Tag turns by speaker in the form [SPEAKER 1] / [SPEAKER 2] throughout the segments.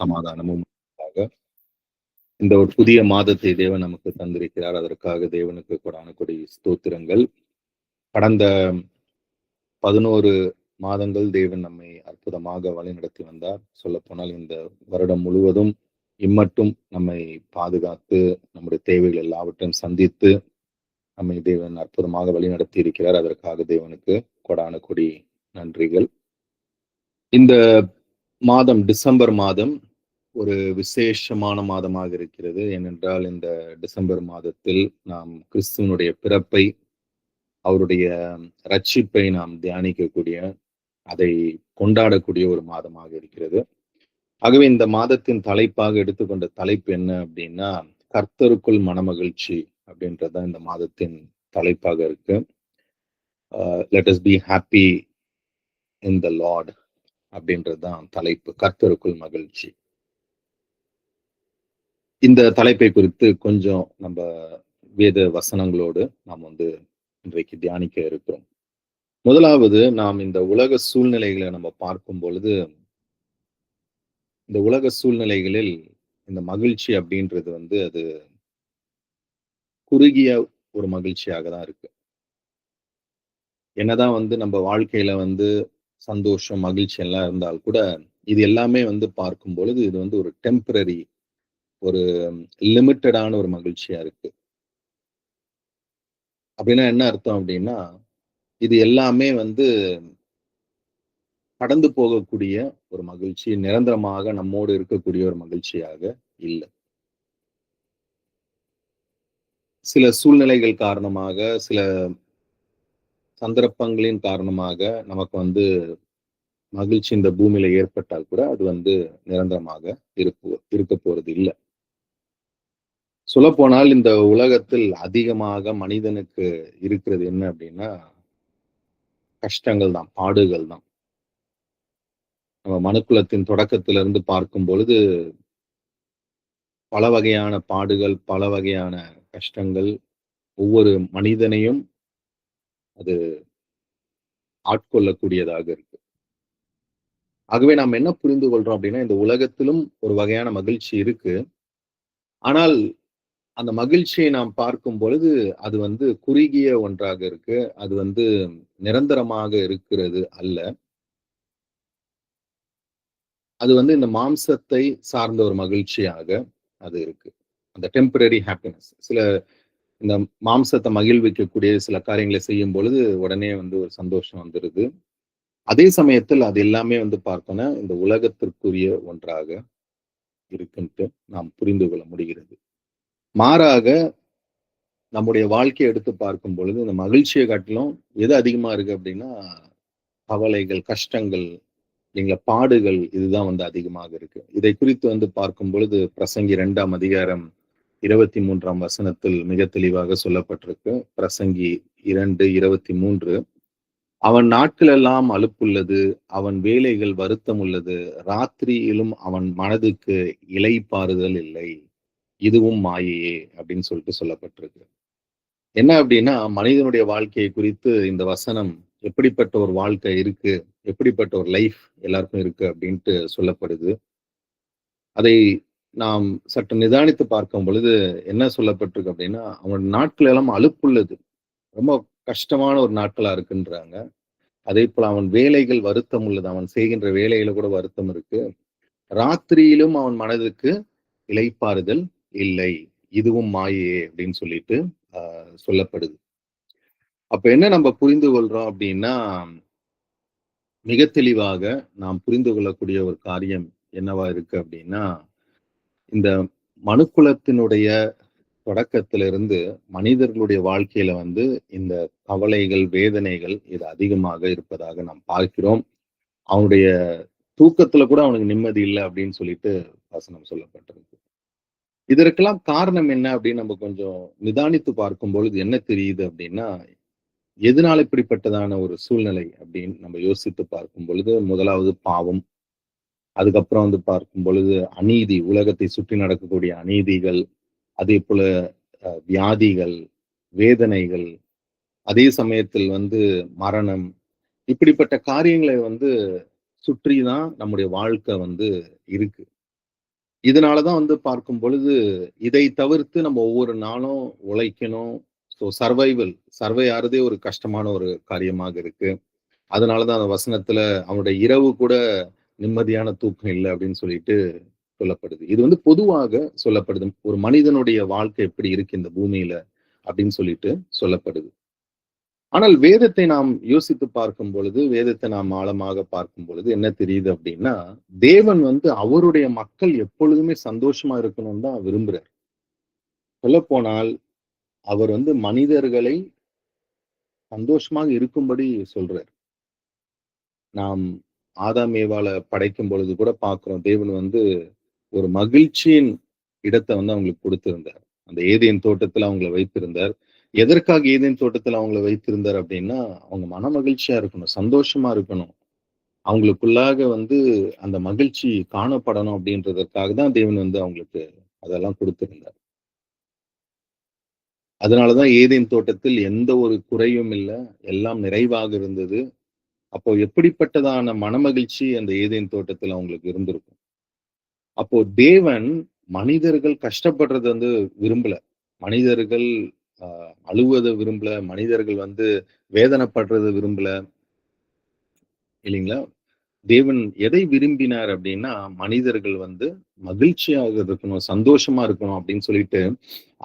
[SPEAKER 1] சமாதானமும் உண்டாக. இந்த ஒரு புதிய மாதத்தை தேவன் நமக்கு தந்திருக்கிறார். அதற்காக தேவனுக்கு கொடான கொடி ஸ்தோத்திரங்கள். கடந்த 11 மாதங்கள் தேவன் நம்மை அற்புதமாக வழிநடத்தி வந்தார். சொல்லப்போனால் இந்த வருடம் முழுவதும் இம்மட்டும் நம்மை பாதுகாத்து நம்முடைய தேவைகள் எல்லாவற்றையும் சந்தித்து நம்மை தேவன் அற்புதமாக வழிநடத்தி இருக்கிறார். அதற்காக தேவனுக்கு கொடான கொடி நன்றிகள். இந்த மாதம் டிசம்பர் மாதம் ஒரு விசேஷமான மாதமாக இருக்கிறது. ஏனென்றால் இந்த டிசம்பர் மாதத்தில் நாம் கிறிஸ்துவனுடைய பிறப்பை, அவருடைய ரட்சிப்பை நாம் தியானிக்கக்கூடிய, அதை கொண்டாடக்கூடிய ஒரு மாதமாக இருக்கிறது. ஆகவே இந்த மாதத்தின் தலைப்பாக எடுத்துக்கொண்ட தலைப்பு என்ன அப்படின்னா, கர்த்தருக்குள் மனமகிழ்ச்சி அப்படின்றதுதான் இந்த மாதத்தின் தலைப்பாக இருக்கு. Let us be happy in the Lord அப்படின்றதுதான் தலைப்பு, கர்த்தருக்குள் மகிழ்ச்சி. இந்த தலைப்பை குறித்து கொஞ்சம் நம்ம வேத வசனங்களோடு நாம் இன்றைக்கு தியானிக்க இருக்கிறோம். முதலாவது, நாம் இந்த உலக சூழ்நிலைகளை நம்ம பார்க்கும் பொழுது, இந்த உலக சூழ்நிலைகளில் இந்த மகிழ்ச்சி அப்படின்றது அது குறுகிய ஒரு மகிழ்ச்சியாக தான் இருக்கு. என்னதான் நம்ம வாழ்க்கையில சந்தோஷம், மகிழ்ச்சி எல்லாம் இருந்தால் கூட இது எல்லாமே பார்க்கும் பொழுது இது ஒரு டெம்பரரி, ஒரு லிமிட்டடான ஒரு மகிழ்ச்சியா இருக்கு. அப்படின்னா என்ன அர்த்தம் அப்படின்னா, இது எல்லாமே கடந்து போகக்கூடிய ஒரு மகிழ்ச்சி, நிரந்தரமாக நம்மோடு இருக்கக்கூடிய ஒரு மகிழ்ச்சியாக இல்லை. சில சூழ்நிலைகள் காரணமாக, சில சந்தர்ப்பங்களின் காரணமாக நமக்கு மகிழ்ச்சி இந்த பூமியில ஏற்பட்டால் கூட அது நிரந்தரமாக இருக்க போறது இல்லை. சொல்லப்போனால் இந்த உலகத்தில் அதிகமாக மனிதனுக்கு இருக்கிறது என்ன அப்படின்னா, கஷ்டங்கள் தான், பாடுகள் தான். நம்ம மனுக்குலத்தின் தொடக்கத்திலிருந்து பார்க்கும் பொழுது பல வகையான பாடுகள், பல வகையான கஷ்டங்கள் ஒவ்வொரு மனிதனையும் அது ஆட்கொள்ளக்கூடியதாக இருக்கு. ஆகவே நாம் என்ன புரிந்து கொள்றோம் அப்படின்னா, இந்த உலகத்திலும் ஒரு வகையான மகிழ்ச்சி இருக்கு. ஆனால் அந்த மகிழ்ச்சியை நாம் பார்க்கும் பொழுது அது குறுகிய ஒன்றாக இருக்கு. அது நிரந்தரமாக இருக்கிறது அல்ல. அது இந்த மாம்சத்தை சார்ந்த ஒரு மகிழ்ச்சியாக அது இருக்கு. அந்த டெம்பரரி ஹாப்பினஸ். சில இந்த மாம்சத்தை மகிழ்விக்கக்கூடிய சில காரியங்களை செய்யும் பொழுது உடனே ஒரு சந்தோஷம் வந்துருது. அதே சமயத்தில் அது எல்லாமே பார்த்தோன்னா இந்த உலகத்திற்குரிய ஒன்றாக இருக்குன்ட்டு நாம் புரிந்து கொள்ள முடிகிறது. மாறாக நம்முடைய வாழ்க்கையை எடுத்து பார்க்கும் பொழுது இந்த மகிழ்ச்சியை காட்டிலும் எது அதிகமா இருக்கு அப்படின்னா, கவலைகள், கஷ்டங்கள், இல்லைங்களா, பாடுகள், இதுதான் அதிகமாக இருக்கு. இதை குறித்து பார்க்கும் பொழுது பிரசங்கி 2ஆம் அதிகாரம் 23ஆம் வசனத்தில் மிக தெளிவாக சொல்லப்பட்டிருக்கு. பிரசங்கி 2:23, அவன் நாட்கள் எல்லாம் அலுப்புள்ளது, அவன் வேலைகள் வருத்தம் உள்ளது, ராத்திரியிலும் அவன் மனதுக்கு இளைப்பாறுதல் இல்லை, இதுவும் மாயையே அப்படின்னு சொல்லிட்டு சொல்லப்பட்டிருக்கு. என்ன அப்படின்னா, மனிதனுடைய வாழ்க்கையை குறித்து இந்த வசனம் எப்படிப்பட்ட ஒரு வாழ்க்கை இருக்கு, எப்படிப்பட்ட ஒரு லைஃப் எல்லாருக்கும் இருக்கு அப்படின்ட்டு சொல்லப்படுது. அதை நாம் சற்று நிதானித்து பார்க்கும் பொழுது என்ன சொல்லப்பட்டிருக்கு அப்படின்னா, அவன் நாட்கள் எல்லாம் அலுப்புள்ளது, ரொம்ப கஷ்டமான ஒரு நாட்களா இருக்குன்றாங்க. அதே போல அவன் வேலைகள் வருத்தம் உள்ளது, அவன் செய்கின்ற வேலையில கூட வருத்தம் இருக்கு. ராத்திரியிலும் அவன் மனதுக்கு இளைப்பாறுதல் இல்லை, இதுவும் மாயையே அப்படின்னு சொல்லிட்டு சொல்லப்படுது. அப்ப என்ன நம்ம புரிந்து கொள்றோம் அப்படின்னா, மிக தெளிவாக நாம் புரிந்து கொள்ளக்கூடிய ஒரு காரியம் என்னவா இருக்கு அப்படின்னா, இந்த மனுக்குலத்தினுடைய தொடக்கத்திலிருந்து மனிதர்களுடைய வாழ்க்கையில இந்த கவலைகள், வேதனைகள் இது அதிகமாக இருப்பதாக நாம் பார்க்கிறோம். அவனுடைய தூக்கத்துல கூட அவனுக்கு நிம்மதி இல்லை அப்படின்னு சொல்லிட்டு வசனம் சொல்லப்பட்டிருக்கு. இதற்கெல்லாம் காரணம் என்ன அப்படின்னு நம்ம கொஞ்சம் நிதானித்து பார்க்கும் பொழுது என்ன தெரியுது அப்படின்னா, எதனால இப்படிப்பட்டதான ஒரு சூழ்நிலை அப்படின்னு நம்ம யோசித்து பார்க்கும் பொழுது, முதலாவது பாவம். அதுக்கப்புறம் பார்க்கும் பொழுது அநீதி, உலகத்தை சுற்றி நடக்கக்கூடிய அநீதிகள், அதே போல வியாதிகள், வேதனைகள், அதே சமயத்தில் மரணம், இப்படிப்பட்ட காரியங்களை சுற்றிதான் நம்முடைய வாழ்க்கை இருக்கு. இதனாலதான் வந்து பார்க்கும் பொழுது, இதை தவிர்த்து நம்ம ஒவ்வொரு நாளும் உழைக்கணும். ஸோ சர்வை ஆறதே ஒரு கஷ்டமான ஒரு காரியமாக இருக்கு. அதனாலதான் அந்த வசனத்துல அவனுடைய இரவு கூட நிம்மதியான தூக்கம் இல்ல அப்படின்னு சொல்லிட்டு சொல்லப்படுது. இது வந்து பொதுவாக சொல்லப்படுது. ஒரு மனிதனுடைய வாழ்க்கை எப்படி இருக்கு இந்த பூமியில அப்படின்னு சொல்லிட்டு சொல்லப்படுது. ஆனால் வேதத்தை நாம் யோசித்து பார்க்கும் பொழுது, வேதத்தை நாம் ஆழமாக பார்க்கும் பொழுது என்ன தெரியுது அப்படின்னா, தேவன் வந்து அவருடைய மக்கள் எப்பொழுதுமே சந்தோஷமா இருக்கணும்னு தான் விரும்புறார். சொல்லப்போனால் அவர் வந்து மனிதர்களை சந்தோஷமாக இருக்கும்படி சொல்றார். நாம் ஆதாம் ஏவாள படைக்கும் பொழுது கூட பார்க்கிறோம். தேவன் வந்து ஒரு மகிழ்ச்சியின் இடத்த வந்து அவங்களுக்கு கொடுத்திருந்தார். அந்த ஏதேன் தோட்டத்துல அவங்கள வைத்திருந்தார். எதற்காக ஏதேன் தோட்டத்துல அவங்கள வைத்திருந்தார் அப்படின்னா, அவங்க மனமகிழ்ச்சியா இருக்கணும், சந்தோஷமா இருக்கணும். அவங்களுக்குள்ளாக வந்து அந்த மகிழ்ச்சி காணப்படணும் அப்படின்றதற்காக தான் தேவன் வந்து அவங்களுக்கு அதெல்லாம் கொடுத்திருந்தார். அதனாலதான் ஏதேன் தோட்டத்தில் எந்த ஒரு குறையும் இல்ல. எல்லாம் நிறைவாக இருந்தது. அப்போ எப்படிப்பட்டதான மனமகிழ்ச்சி அந்த ஏதேன் தோட்டத்துல அவங்களுக்கு இருந்திருக்கும். அப்போ தேவன் மனிதர்கள் கஷ்டப்படுறத வந்து விரும்பல. மனிதர்கள் அழுவத விரும்பல. மனிதர்கள் வந்து வேதனைப்படுறத விரும்பல. இல்லைங்களா? தேவன் எதை விரும்பினார் அப்படின்னா, மனிதர்கள் வந்து மகிழ்ச்சியாக இருக்கணும், சந்தோஷமா இருக்கணும் அப்படின்னு சொல்லிட்டு,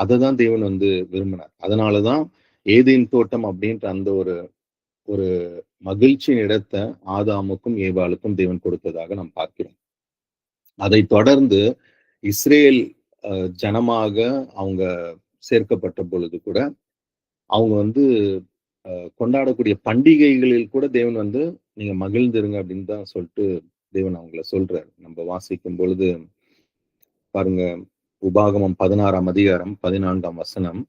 [SPEAKER 1] அததான் தேவன் வந்து விரும்பினார். அதனாலதான் ஏதேன் தோட்டம் அப்படின்ற அந்த ஒரு ஒரு மகிழ்ச்சியின் இடத்த ஆதாமுக்கும், ஏவாளுக்கும் தேவன் கொடுத்ததாக நாம் பார்க்கிறோம். அதைத் தொடர்ந்து இஸ்ரேல் ஜனமாக அவங்க சேர்க்கப்பட்ட பொழுது கூட, அவங்க வந்து கொண்டாடக்கூடிய பண்டிகைகளில் கூட தேவன் வந்து, நீங்க மகிழ்ந்திருங்க அப்படின்னு தான் சொல்லிட்டு தேவன் அவங்கள சொல்றாரு. நம்ம வாசிக்கும் பொழுது பாருங்க, உபாகமம் 16ஆம் அதிகாரம் 14ஆம் வசனம்,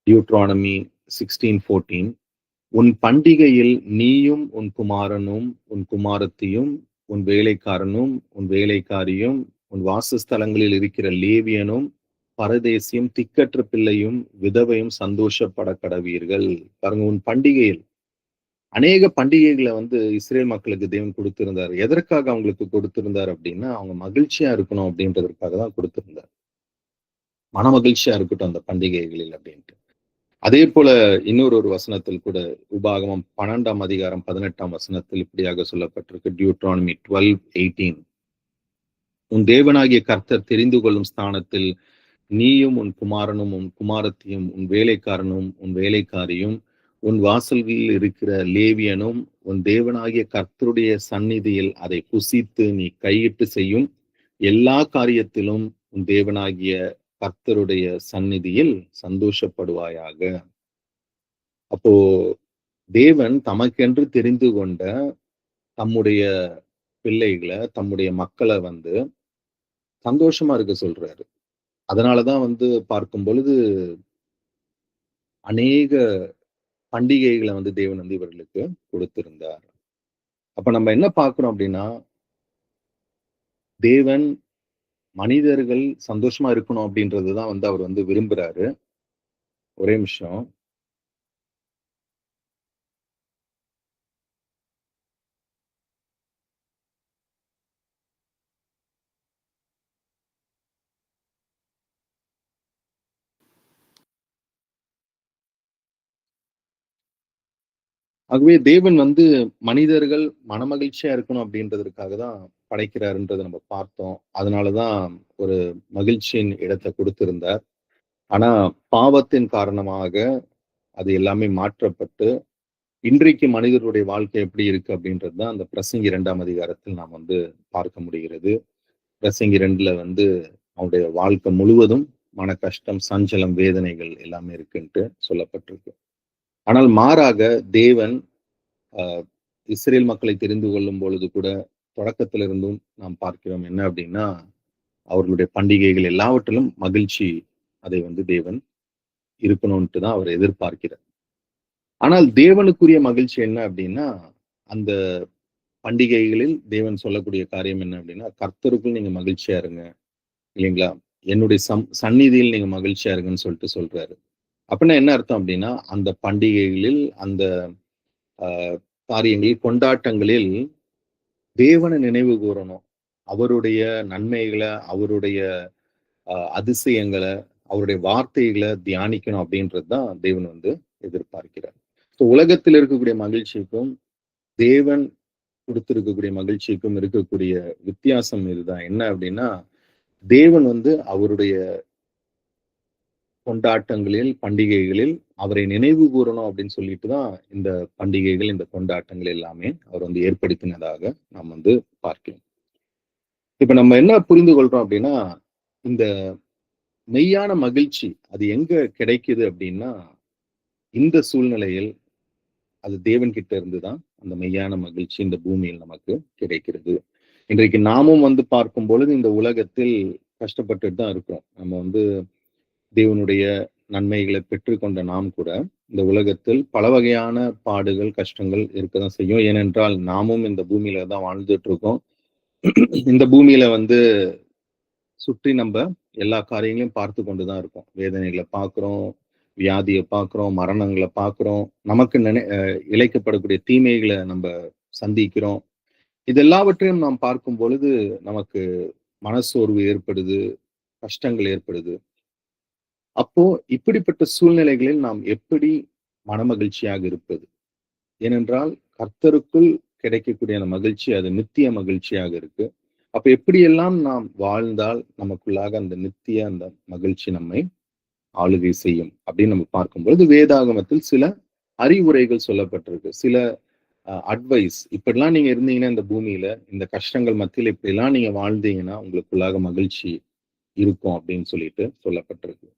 [SPEAKER 1] டியூட்ரானமி 16:14. உன் பண்டிகையில் நீயும் உன் குமாரனும் உன் குமாரத்தியும் உன் வேலைக்காரனும் உன் வேலைக்காரியும் உன் வாசஸ்தலங்களில் இருக்கிற லேவியனும் பரதேசியும் திக்கற்ற பிள்ளையும் விதவையும் சந்தோஷப்பட கடவீர்கள். பாருங்க, உன் பண்டிகையில் அநேக பண்டிகைகளை வந்து இஸ்ரேல் மக்களுக்கு தேவன் கொடுத்திருந்தார். எதற்காக அவங்களுக்கு கொடுத்திருந்தார் அப்படின்னா, அவங்க மகிழ்ச்சியா இருக்கணும் அப்படின்றதற்காக தான் கொடுத்திருந்தார். மன மகிழ்ச்சியா இருக்கட்டும் அந்த பண்டிகைகளில் அப்படின்ட்டு. அதே போல இன்னொரு ஒரு வசனத்தில் கூட உபாகமம் 12ஆம் அதிகாரம் 18ஆம் வசனத்தில் இப்படியாக சொல்லப்பட்டிருக்கு. டியூட்ரானமி 12:18. உன் தேவனாகிய கர்த்தர் தெரிந்து கொள்ளும் ஸ்தானத்தில் நீயும் உன் குமாரனும் உன் குமாரத்தியும் உன் வேலைக்காரனும் உன் வேலைக்காரியும் உன் வாசல்களில் இருக்கிற லேவியனும் உன் தேவனாகிய கர்த்தருடைய சந்நிதியில் அதை புசித்து நீ கையிட்டு செய்யும் எல்லா காரியத்திலும் உன் தேவனாகிய கர்த்தருடைய சந்நிதியில் சந்தோஷப்படுவாயாக. அப்போ தேவன் தமக்கென்று தெரிந்து கொண்ட தம்முடைய பிள்ளைகளை, தம்முடைய மக்களை வந்து சந்தோஷமா இருக்க சொல்றாரு. அதனாலதான் வந்து பார்க்கும் பொழுது அநேக பண்டிகைகளை வந்து தேவன் வந்து இவர்களுக்கு கொடுத்திருந்தார். அப்ப நம்ம என்ன பார்க்கிறோம் அப்படின்னா, தேவன் மனிதர்கள் சந்தோஷமா இருக்கணும் அப்படின்றதுதான் வந்து அவர் வந்து விரும்புறாரு. ஒரே நிமிஷம். ஆகவே தேவன் வந்து மனிதர்கள் மனமகிழ்ச்சியா இருக்கணும் அப்படின்றதற்காக தான் படைக்கிறாருன்றதை நம்ம பார்த்தோம். அதனாலதான் ஒரு மகிழ்ச்சியின் இடத்தை கொடுத்திருந்தார். ஆனா பாவத்தின் காரணமாக அது எல்லாமே மாற்றப்பட்டு இன்றைக்கு மனிதர்களுடைய வாழ்க்கை எப்படி இருக்கு அப்படின்றது தான் அந்த பிரசங்கி 2ஆம் அதிகாரத்தில் நாம் வந்து பார்க்க முடிகிறது. பிரசங்கி 2ல வந்து அவனுடைய வாழ்க்கை முழுவதும் மன கஷ்டம், சஞ்சலம், வேதனைகள் எல்லாமே இருக்குன்ட்டு சொல்லப்பட்டிருக்கு. ஆனால் மாறாக தேவன் ஆஹ் இஸ்ரேல் மக்களை தெரிந்து கொள்ளும் பொழுது கூட தொடக்கத்திலிருந்தும் நாம் பார்க்கிறோம் என்ன அப்படின்னா, அவர்களுடைய பண்டிகைகள் எல்லாவற்றிலும் மகிழ்ச்சி, அதை வந்து தேவன் இருக்கணும்ட்டு தான் அவர் எதிர்பார்க்கிறார். ஆனால் தேவனுக்குரிய மகிழ்ச்சி என்ன அப்படின்னா, அந்த பண்டிகைகளில் தேவன் சொல்லக்கூடிய காரியம் என்ன அப்படின்னா, கர்த்தருக்குள் நீங்க மகிழ்ச்சியா இருங்க, இல்லைங்களா? என்னுடைய சந்நிதியில் நீங்க மகிழ்ச்சியா இருங்கன்னு சொல்லிட்டு சொல்றாரு. அப்படின்னா என்ன அர்த்தம் அப்படின்னா, அந்த பண்டிகைகளில் அந்த ஆஹ் காரியங்களில், கொண்டாட்டங்களில் தேவனை நினைவு கூறணும். அவருடைய நன்மைகளை, அவருடைய அதிசயங்களை, அவருடைய வார்த்தைகளை தியானிக்கணும் அப்படின்றது தான் தேவன் வந்து எதிர்பார்க்கிறார். ஸோ உலகத்தில் இருக்கக்கூடிய மகிழ்ச்சிக்கும் தேவன் கொடுத்திருக்கக்கூடிய மகிழ்ச்சிக்கும் இருக்கக்கூடிய வித்தியாசம் இதுதான். என்ன அப்படின்னா, தேவன் வந்து அவருடைய கொண்டாட்டங்களில், பண்டிகைகளில் அவரை நினைவு கூறணும் அப்படின்னு சொல்லிட்டு தான் இந்த பண்டிகைகள், இந்த கொண்டாட்டங்கள் எல்லாமே அவர் வந்து ஏற்படுத்தினதாக நாம் வந்து பார்க்கலாம். இப்ப நம்ம என்ன புரிந்து கொள்றோம் அப்படின்னா, இந்த மெய்யான மகிழ்ச்சி அது எங்க கிடைக்குது அப்படின்னா, இந்த சூழ்நிலையில் அது தேவன் கிட்ட இருந்து தான் அந்த மெய்யான மகிழ்ச்சி இந்த பூமியில் நமக்கு கிடைக்கிறது. இன்றைக்கு நாமும் வந்து பார்க்கும் பொழுது இந்த உலகத்தில் கஷ்டப்பட்டுட்டு தான் இருக்கிறோம். நம்ம வந்து தேவனுடைய நன்மைகளை பெற்றுக்கொண்ட நாம் கூட இந்த உலகத்தில் பல வகையான பாடுகள், கஷ்டங்கள் இருக்கதான் செய்யும். ஏனென்றால் நாமும் இந்த பூமியில தான் வாழ்ந்துட்டு இருக்கோம். இந்த பூமியில வந்து சுற்றி நம்ம எல்லா காரியங்களையும் பார்த்து கொண்டுதான் இருக்கோம். வேதனைகளை பார்க்கிறோம், வியாதியை பார்க்கிறோம், மரணங்களை பார்க்கிறோம், நமக்கு இழைக்கப்படக்கூடிய தீமைகளை நம்ம சந்திக்கிறோம். இது எல்லாவற்றையும் நாம் பார்க்கும் பொழுது நமக்கு மனசோர்வு ஏற்படுது, கஷ்டங்கள் ஏற்படுது. அப்போ இப்படிப்பட்ட சூழ்நிலைகளில் நாம் எப்படி மனமகிழ்ச்சியாக இருப்பது? ஏனென்றால் கர்த்தருக்குள் கிடைக்கக்கூடிய அந்த மகிழ்ச்சி அது நித்திய மகிழ்ச்சியாக இருக்கு. அப்ப எப்படியெல்லாம் நாம் வாழ்ந்தால் நமக்குள்ளாக அந்த நித்திய அந்த மகிழ்ச்சி நம்மை ஆளுகை செய்யும் அப்படின்னு நம்ம பார்க்கும்பொழுது வேதாகமத்தில் சில அறிவுரைகள் சொல்லப்பட்டிருக்கு. சில அட்வைஸ், இப்படிலாம் நீங்க இருந்தீங்கன்னா இந்த பூமியில இந்த கஷ்டங்கள் மத்தியில் இப்படிலாம் நீங்க வாழ்ந்தீங்கன்னா உங்களுக்குள்ளாக மகிழ்ச்சி இருக்கும் அப்படின்னு சொல்லிட்டு சொல்லப்பட்டிருக்கு.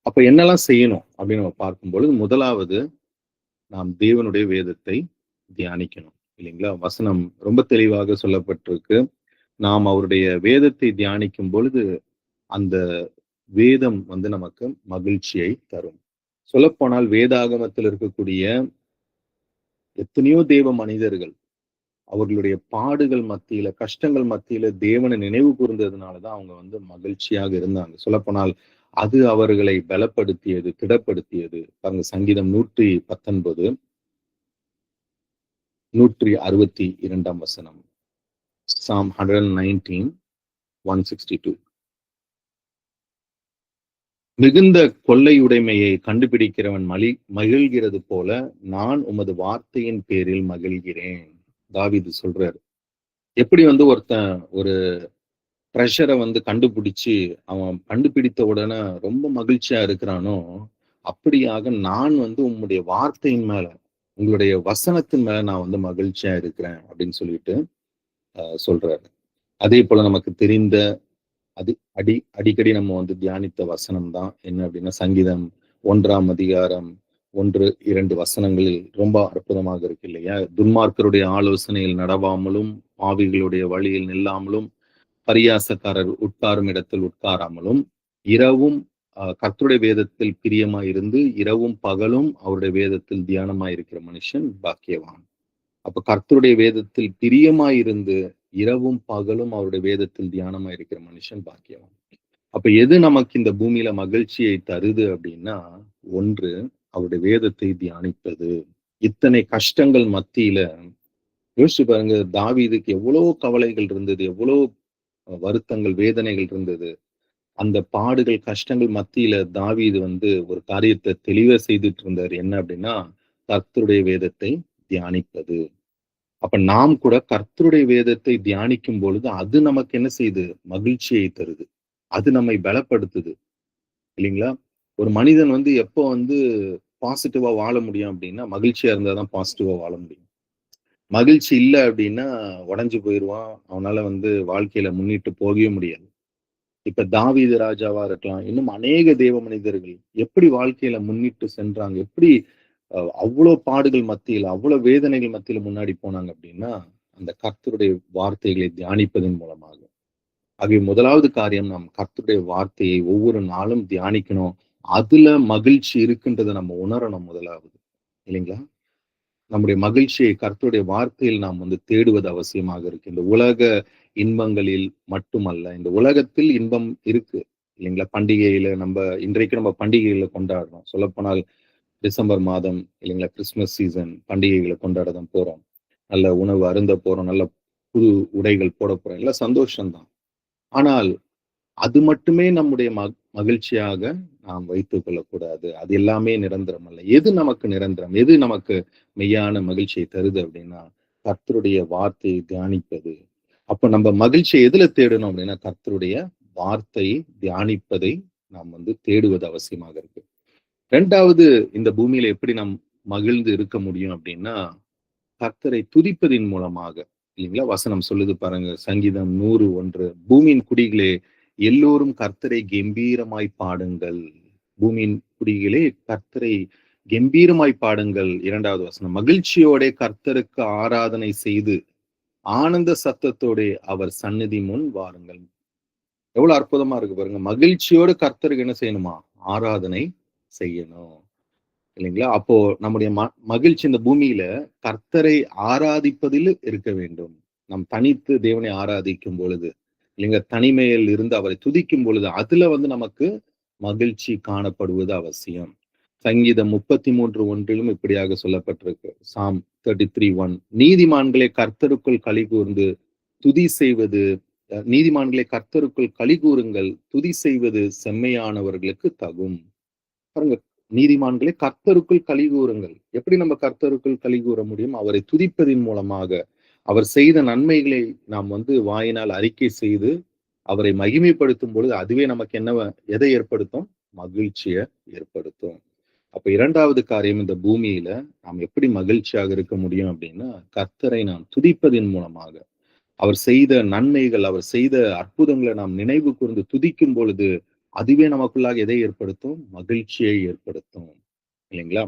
[SPEAKER 1] அப்ப என்னெல்லாம் செய்யணும் அப்படின்னு நம்ம பார்க்கும்பொழுது முதலாவது நாம் தேவனுடைய வேதத்தை தியானிக்கணும் இல்லைங்களா? வசனம் ரொம்ப தெளிவாக சொல்லப்பட்டிருக்கு. நாம் அவருடைய வேதத்தை தியானிக்கும் பொழுது அந்த வேதம் வந்து நமக்கு மகிழ்ச்சியை தரும். சொல்லப்போனால் வேதாகமத்தில் இருக்கக்கூடிய எத்தனையோ தேவ மனிதர்கள் அவர்களுடைய பாடுகள் மத்தியில, கஷ்டங்கள் மத்தியில தேவனை நினைவு கூர்ந்ததுனாலதான் அவங்க வந்து மகிழ்ச்சியாக இருந்தாங்க. சொல்லப்போனால் அது அவர்களை பலப்படுத்தியது, திடப்படுத்தியது. பாருங்க, சங்கீதம் 119 162 வசனம். Psalm 119 162. மிகுந்த கொள்ளையுடைமையை கண்டுபிடிக்கிறவன் மகிழ்கிறது போல நான் உமது வார்த்தையின் பேரில் மகிழ்கிறேன். தாவீது சொல்றாரு. எப்படி வந்து ஒருத்தன் ஒரு ட்ரெஷரை வந்து கண்டுபிடிச்சு அவன் கண்டுபிடித்த உடனே ரொம்ப மகிழ்ச்சியா இருக்கிறானோ, அப்படியாக நான் வந்து உம்முடைய வார்த்தையின் மேல, உங்களுடைய வசனத்தின் மேல நான் வந்து மகிழ்ச்சியா இருக்கிறேன் அப்படின்னு சொல்லிட்டு சொல்றாரு. அதே போல நமக்கு தெரிந்த அடிக்கடி நம்ம வந்து தியானித்த வசனம் தான் என்ன அப்படின்னா, சங்கீதம் 1ஆம் அதிகாரம் 1, 2 வசனங்களில் ரொம்ப அற்புதமாக இருக்கு இல்லையா? துன்மார்க்கருடைய ஆலோசனையில் நடவாமலும், பாவிகளுடைய வழியில் நில்லாமலும், பரியாசக்காரர் உட்காரும் இடத்தில் உட்காராமலும், இரவும் கர்த்தருடைய வேதத்தில் பிரியமாயிருந்து இரவும் பகலும் அவருடைய வேதத்தில் தியானமாயிருக்கிற மனுஷன் பாக்கியவான். அப்ப கர்த்தருடைய வேதத்தில் பிரியமாயிருந்து இரவும் பகலும் அவருடைய வேதத்தில் தியானமா இருக்கிற மனுஷன் பாக்கியவான். அப்ப எது நமக்கு இந்த பூமியில மகிழ்ச்சியை தருது அப்படின்னா, ஒன்று அவருடைய வேதத்தை தியானிப்பது. இத்தனை கஷ்டங்கள் மத்தியில யோசிச்சு பாருங்க, தாவீதுக்கு எவ்வளவு கவலைகள் இருந்தது, எவ்வளவு வருத்தங்கள், வேதனைகள் இருந்தது. அந்த பாடுகள், கஷ்டங்கள் மத்தியில தாவீது வந்து ஒரு காரியத்தை தெளிவா செய்துட்டு இருந்தார். என்ன அப்படின்னா, கர்த்தருடைய வேதத்தை தியானிப்பது. அப்ப நாம் கூட கர்த்தருடைய வேதத்தை தியானிக்கும் பொழுது அது நமக்கு என்ன செய்யுது? மகிழ்ச்சியை தருது. அது நம்மை பலப்படுத்துது இல்லைங்களா? ஒரு மனிதன் வந்து எப்போ வந்து பாசிட்டிவா வாழ முடியும் அப்படின்னா, மகிழ்ச்சியா இருந்தாதான் பாசிட்டிவா வாழ முடியும். மகிழ்ச்சி இல்லை அப்படின்னா உடைஞ்சு போயிடுவான். அவனால வந்து வாழ்க்கையில முன்னிட்டு போகவே முடியாது. இப்ப தாவீது ராஜாவா இருக்கலாம், இன்னும் அநேக தேவ மனிதர்கள் எப்படி வாழ்க்கையில முன்னிட்டு சென்றாங்க, எப்படி அவ்வளவு பாடுகள் மத்தியில், அவ்வளவு வேதனைகள் மத்தியில முன்னாடி போனாங்க அப்படின்னா, அந்த கர்த்தருடைய வார்த்தைகளை தியானிப்பதன் மூலமாக. ஆகவே முதலாவது காரியம், நாம் கர்த்தருடைய வார்த்தையை ஒவ்வொரு நாளும் தியானிக்கணும். அதுல மகிழ்ச்சி இருக்குன்றதை நம்ம உணரணும் முதலாவது இல்லைங்களா? நம்முடைய மகிழ்ச்சியை கர்த்தருடைய வார்த்தையில் நாம் வந்து தேடுவது அவசியமாக இருக்கு. இந்த உலக இன்பங்களில் மட்டுமல்ல, இந்த உலகத்தில் இன்பம் இருக்கு இல்லைங்களா? பண்டிகையில இன்றைக்கு நம்ம பண்டிகைகளை கொண்டாடுறோம். சொல்லப்போனால் டிசம்பர் மாதம் இல்லைங்களா, கிறிஸ்துமஸ் சீசன், பண்டிகைகளை கொண்டாட தான் போறோம். நல்ல உணவு அருந்த போறோம், நல்ல புது உடைகள் போட போறோம், எல்லாம் சந்தோஷம்தான். ஆனால் அது மட்டுமே நம்முடைய மகிழ்ச்சியாக நாம் வைத்துக் கொள்ளக்கூடாது. அது எல்லாமே நிரந்தரம் அல்ல. எது நமக்கு நிரந்தரம், எது நமக்கு மெய்யான மகிழ்ச்சியை தருது அப்படின்னா, கர்த்தருடைய வார்த்தையை தியானிப்பது. அப்ப நம்ம மகிழ்ச்சியை எதுல தேடணும் அப்படின்னா, கர்த்தருடைய வார்த்தையை தியானிப்பதை நாம் தேடுவது அவசியமாக இருக்கு. 2வது, இந்த பூமியில எப்படி நாம் மகிழ்ந்து இருக்க முடியும் அப்படின்னா, கர்த்தரை துதிப்பதின் மூலமாக. இல்லைங்களா? வசனம் சொல்லுது பாருங்க, சங்கீதம் 101, பூமியின் குடிகளே எல்லோரும் கர்த்தரை கெம்பீரமாய் பாடுங்கள். பூமியின் குடிகளே கர்த்தரை கெம்பீரமாய் பாடுங்கள். 2வது வசனம், மகிழ்ச்சியோட கர்த்தருக்கு ஆராதனை செய்து ஆனந்த சத்தத்தோட அவர் சந்நிதி முன் வாருங்கள். எவ்வளவு அற்புதமா இருக்கு பாருங்க. மகிழ்ச்சியோடு கர்த்தருக்கு என்ன செய்யணுமா? ஆராதனை செய்யணும். இல்லைங்களா? அப்போ நம்முடைய மகிழ்ச்சி இந்த பூமியில கர்த்தரை ஆராதிப்பதில் இருக்க வேண்டும். நாம் தனித்து தேவனை ஆராதிக்கும் பொழுது, இல்லைங்க, தனிமையில் இருந்து அவரை துதிக்கும் பொழுது, அதுல நமக்கு மகிழ்ச்சி காணப்படுவது அவசியம். சங்கீதம் 33:1 இப்படியாக சொல்லப்பட்டிருக்கு. சாம் 33:1, நீதிமான்களை கர்த்தருக்குள் களி கூர்ந்து துதி செய்வது, நீதிமான்களை கர்த்தருக்குள் களி கூறுங்கள், துதி செய்வது செம்மையானவர்களுக்கு தகும். பாருங்க, நீதிமான்களை கர்த்தருக்குள் களி கூறுங்கள். எப்படி நம்ம கர்த்தருக்குள் களி கூற முடியும்? அவரை துதிப்பதின் மூலமாக. அவர் செய்த நன்மைகளை நாம் வாயினால் அறிக்கை செய்து அவரை மகிமைப்படுத்தும் பொழுது அதுவே நமக்கு எதை ஏற்படுத்தும்? மகிழ்ச்சியை ஏற்படுத்தும். அப்ப 2வது காரியம், இந்த பூமியில நாம் எப்படி மகிழ்ச்சியாக இருக்க முடியும் அப்படின்னா, கர்த்தரை நாம் துதிப்பதின் மூலமாக. அவர் செய்த நன்மைகள், அவர் செய்த அற்புதங்களை நாம் நினைவு கூர்ந்து துதிக்கும் பொழுது அதுவே நமக்குள்ளாக எதை ஏற்படுத்தும்? மகிழ்ச்சியை ஏற்படுத்தும். இல்லைங்களா?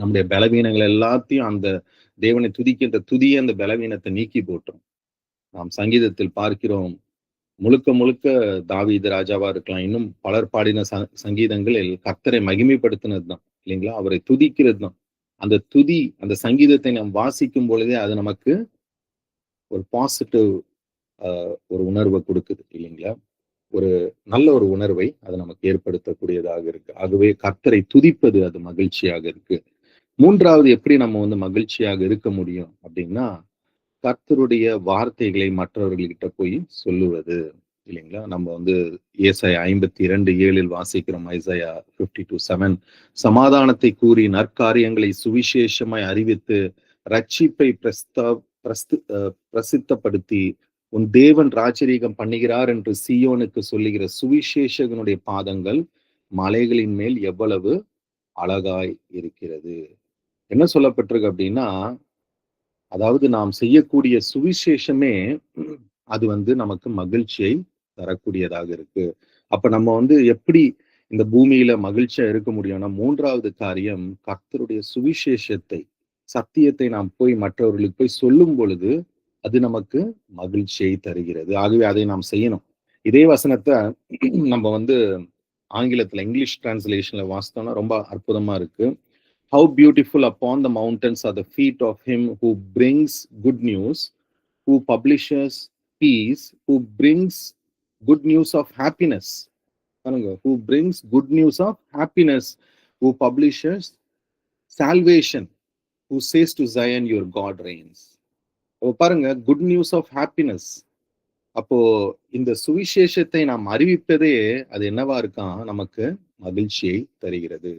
[SPEAKER 1] நம்முடைய பலவீனங்கள் எல்லாத்தையும் அந்த தேவனை துதிக்கின்ற துதியை அந்த பலவீனத்தை நீக்கி போட்டோம். நாம் சங்கீதத்தில் பார்க்கிறோம், முழுக்க முழுக்க தாவீது ராஜாவா இருக்கலாம், இன்னும் பலர் பாடின சங்கீதங்கள் கர்த்தரை மகிமைப்படுத்தினது தான். இல்லைங்களா? அவரை துதிக்கிறது தான். அந்த துதி, அந்த சங்கீதத்தை நாம் வாசிக்கும் பொழுதே அது நமக்கு ஒரு பாசிட்டிவ் ஒரு உணர்வை கொடுக்குது. இல்லைங்களா? ஒரு நல்ல ஒரு உணர்வை அது நமக்கு ஏற்படுத்தக்கூடியதாக இருக்கு. ஆகவே கர்த்தரை துதிப்பது அது மகிழ்ச்சியாக இருக்கு. 3வது, எப்படி நம்ம மகிழ்ச்சியாக இருக்க முடியும் அப்படின்னா, கர்த்தருடைய வார்த்தைகளை மற்றவர்கள்கிட்ட போய் சொல்லுவது. இல்லைங்களா? நம்ம ஏசாயா 52:7 வாசிக்கிறோம். ஐசாயா 52:7, சமாதானத்தை கூறி நற்காரியங்களை சுவிசேஷமாய் அறிவித்து ரட்சிப்பை பிரசித்தப்படுத்தி உன் தேவன் ராஜரீகம் பண்ணுகிறார் என்று சீயோனுக்கு சொல்லுகிற சுவிசேஷகனுடைய பாதங்கள் மலைகளின் மேல் எவ்வளவு அழகாய் இருக்கிறது. என்ன சொல்லப்பட்டிருக்கு அப்படின்னா, அதாவது நாம் செய்யக்கூடிய சுவிசேஷமே அது நமக்கு மகிழ்ச்சியை தரக்கூடியதாக இருக்கு. அப்ப நம்ம எப்படி இந்த பூமியில மகிழ்ச்சியா இருக்க முடியும்னா, 3வது காரியம், கர்த்தருடைய சுவிசேஷத்தை, சத்தியத்தை நாம் போய் மற்றவர்களுக்கு போய் சொல்லும் பொழுது அது நமக்கு மகிழ்ச்சியை தருகிறது. ஆகவே அதை நாம் செய்யணும். இதே வசனத்தை நம்ம ஆங்கிலத்துல இங்கிலீஷ் டிரான்ஸ்லேஷன்ல வாசித்தோம்னா ரொம்ப அற்புதமா இருக்கு. How beautiful upon the mountains are the feet of him who brings good news, who publishes peace, who brings good news of happiness. Who brings good news of happiness, who publishes salvation, who says to Zion, your God reigns. பாருங்க, good news of happiness. அப்போ இந்த சுவிசேஷத்தை நாம் அறிவிப்பதே அது என்னவா இருக்கான்? நமக்கு மகிழ்ச்சியை தருகிறது.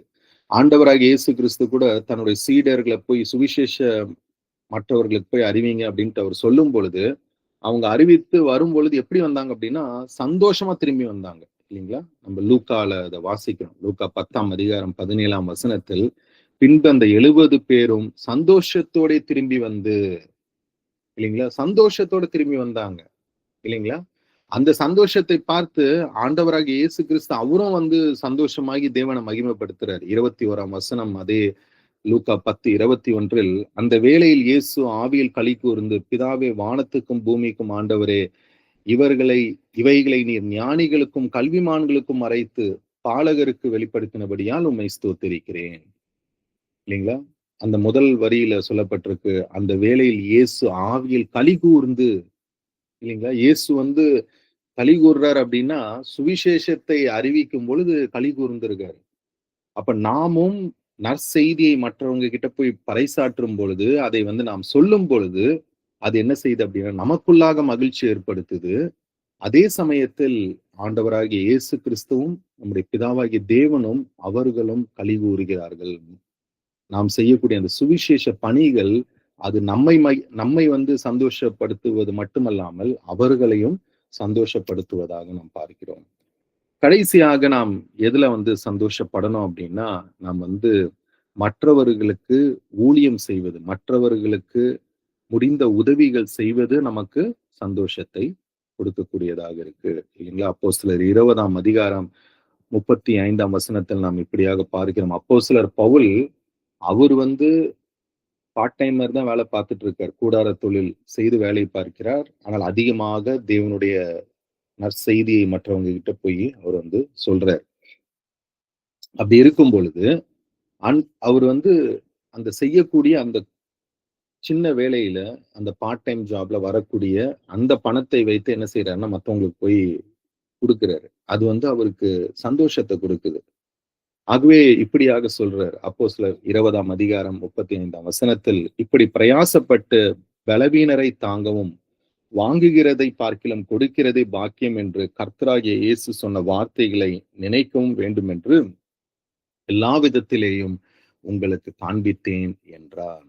[SPEAKER 1] ஆண்டவராக இயேசு கிறிஸ்து கூட தன்னுடைய சீடர்களை போய் சுவிசேஷ மற்றவர்களுக்கு போய் அறிவிங்க அப்படின்ட்டு அவர் சொல்லும் பொழுது, அவங்க அறிவித்து வரும் பொழுது எப்படி வந்தாங்க அப்படின்னா, சந்தோஷமா திரும்பி வந்தாங்க. இல்லைங்களா? நம்ம லூக்கால அதை வாசிக்கிறோம். லூக்கா 10:17 பின்பு அந்த 70 பேரும் சந்தோஷத்தோட திரும்பி வந்து, இல்லைங்களா, சந்தோஷத்தோட திரும்பி வந்தாங்க. இல்லைங்களா? அந்த சந்தோஷத்தை பார்த்து ஆண்டவராக இயேசு கிறிஸ்து அவரும் சந்தோஷமாகி தேவனை மகிமைப்படுத்துறாரு. 21 அதே லூக்கா 10:21, அந்த வேளையில் இயேசு ஆவியில் களி கூர்ந்து, பிதாவே, வானத்துக்கும் பூமிக்கும் ஆண்டவரே, இவைகளை நீர் ஞானிகளுக்கும் கல்விமான்களுக்கும் மறைத்து பாலகருக்கு வெளிப்படுத்தினபடியால் உம்மை ஸ்தோத்திரிக்கிறேன். இல்லைங்களா? அந்த முதல் வரியில சொல்லப்பட்டிருக்கு, அந்த வேளையில் இயேசு ஆவியில் களி கூர்ந்து. இல்லைங்களா? இயேசு களி கூர்றார் அப்படின்னா சுவிசேஷத்தை அறிவிக்கும் பொழுது களி கூர்ந்திருக்காரு. அப்ப நாமும் நற்செய்தியை மற்றவங்க கிட்ட போய் பறைசாற்றும் பொழுது, அதை நாம் சொல்லும் பொழுது அது என்ன செய்யுது அப்படின்னா நமக்குள்ளாக மகிழ்ச்சி ஏற்படுத்துது. அதே சமயத்தில் ஆண்டவராகிய இயேசு கிறிஸ்துவும் நம்முடைய பிதாவாகிய தேவனும் அவர்களும் கலிகூறுகிறார்கள். நாம் செய்யக்கூடிய அந்த சுவிசேஷ பணிகள் அது நம்மை வந்து சந்தோஷப்படுத்துவது மட்டுமல்லாமல் அவர்களையும் சந்தோஷப்படுத்துவதாக நாம் பார்க்கிறோம். கடைசியாக நாம் எதுல வந்து சந்தோஷப்படணும் அப்படின்னா, நாம் வந்து மற்றவர்களுக்கு ஊழியம் செய்வது, மற்றவர்களுக்கு முடிந்த உதவிகள் செய்வது நமக்கு சந்தோஷத்தை கொடுக்கக்கூடியதாக இருக்கு இல்லைங்களா? அப்போஸ்தலர் 20ஆம் அதிகாரம் 35ஆம் வசனத்தில் நாம் இப்படியாக பார்க்கிறோம். அப்போஸ்தலர் பவுல் அவர் வந்து பார்ட் டைமர் தான் வேலை பார்த்துட்டு இருக்கார். கூடார தொழில் செய்து வேலை பார்க்கிறார். ஆனால் அதிகமாக தேவனுடைய நற்செய்தியை மற்றவங்க கிட்ட போய் அவர் வந்து சொல்றார். அப்படி இருக்கும் பொழுது அவர் வந்து அந்த செய்யக்கூடிய அந்த சின்ன வேலையில அந்த பார்ட் டைம் ஜாப்ல வரக்கூடிய அந்த பணத்தை வைத்து என்ன செய்யறாருன்னா மத்தவங்களுக்கு போய் கொடுக்கிறாரு. அது வந்து அவருக்கு சந்தோஷத்தை கொடுக்குது. ஆகவே இப்படியாக சொல்றார் அப்போஸ்தலர் 20ஆம் அதிகாரம் 35ஆம் வசனத்தில், இப்படி பிரயாசப்பட்டு பலவீனரை தாங்கவும் வாங்குகிறதை பார்க்கிலும் கொடுக்கிறதை பாக்கியம் என்று கர்த்தராகிய இயேசு சொன்ன வார்த்தைகளை நினைக்கவும் வேண்டும் என்று எல்லா விதத்திலேயும் உங்களுக்கு காண்பித்தேன் என்றார்.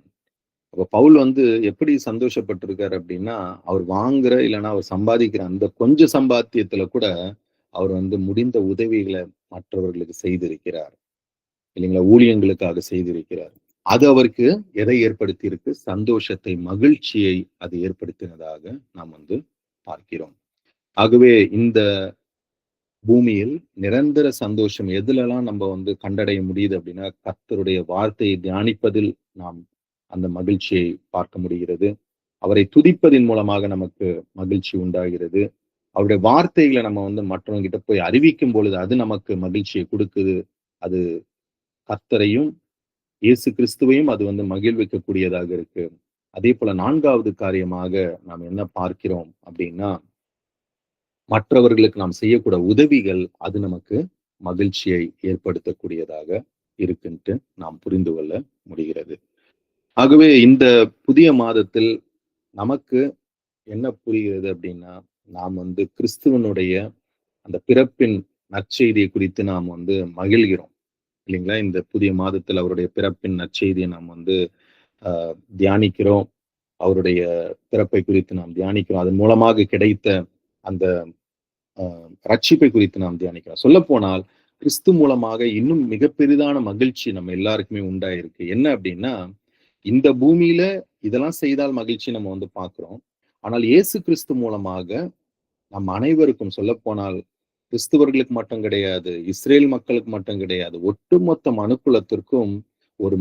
[SPEAKER 1] அப்ப பவுல் வந்து எப்படி சந்தோஷப்பட்டிருக்காரு அப்படின்னா, அவர் வாங்குற இல்லைன்னா அவர் சம்பாதிக்கிற அந்த கொஞ்ச சம்பாத்தியத்துல கூட அவர் வந்து முடிந்த உதவிகளை மற்றவர்களுக்கு செய்திருக்கிறார் இல்லைங்களா? ஊழியங்களுக்காக செய்திருக்கிறார். அது அவருக்கு எதை ஏற்படுத்தி இருக்கு? சந்தோஷத்தை, மகிழ்ச்சியை அது ஏற்படுத்தினதாக நாம் வந்து பார்க்கிறோம். ஆகவே இந்த பூமியில் நிரந்தர சந்தோஷம் எதுலெல்லாம் நம்ம வந்து கண்டடைய முடியுது அப்படின்னா, கர்த்தருடைய வார்த்தையை தியானிப்பதில் நாம் அந்த மகிழ்ச்சியை பார்க்க முடிகிறது. அவரை துதிப்பதின் மூலமாக நமக்கு மகிழ்ச்சி உண்டாகிறது. அவருடைய வார்த்தைகளை நம்ம வந்து மற்றவங்க கிட்ட போய் அறிவிக்கும் பொழுது அது நமக்கு மகிழ்ச்சியை கொடுக்குது. அது கர்த்தரையும் இயேசு கிறிஸ்துவையும் அது வந்து மகிழ்விக்கக்கூடியதாக இருக்கு. அதே போல 4வது காரியமாக நாம் என்ன பார்க்கிறோம் அப்படின்னா, மற்றவர்களுக்கு நாம் செய்யக்கூடிய உதவிகள் அது நமக்கு மகிழ்ச்சியை ஏற்படுத்தக்கூடியதாக இருக்குன்ட்டு நாம் புரிந்து கொள்ள முடிகிறது. ஆகவே இந்த புதிய மாதத்தில் நமக்கு என்ன புரிகிறது அப்படின்னா, நாம் வந்து கிறிஸ்துவனுடைய அந்த பிறப்பின் நற்செய்தியை குறித்து நாம் வந்து மகிழ்கிறோம் இல்லைங்களா? இந்த புதிய மாதத்தில் அவருடைய பிறப்பின் நற்செய்தியை நாம் வந்து தியானிக்கிறோம். அவருடைய பிறப்பை குறித்து நாம் தியானிக்கிறோம். அதன் மூலமாக கிடைத்த அந்த ரட்சிப்பை குறித்து நாம் தியானிக்கிறோம். சொல்ல போனால் கிறிஸ்து மூலமாக இன்னும் மிக பெரிதான மகிழ்ச்சி நம்ம எல்லாருக்குமே உண்டாயிருக்கு. என்ன அப்படின்னா, இந்த பூமியில இதெல்லாம் செய்தால் மகிழ்ச்சி நம்ம வந்து பார்க்கிறோம். ஆனால் இயேசு கிறிஸ்து மூலமாக நம் அனைவருக்கும் சொல்ல போனால் கிறிஸ்துவர்களுக்கு மட்டும் கிடையாது, இஸ்ரேல் மக்களுக்கு மட்டும் கிடையாது, ஒட்டுமொத்த மனுக்குலத்திற்கும் ஒரு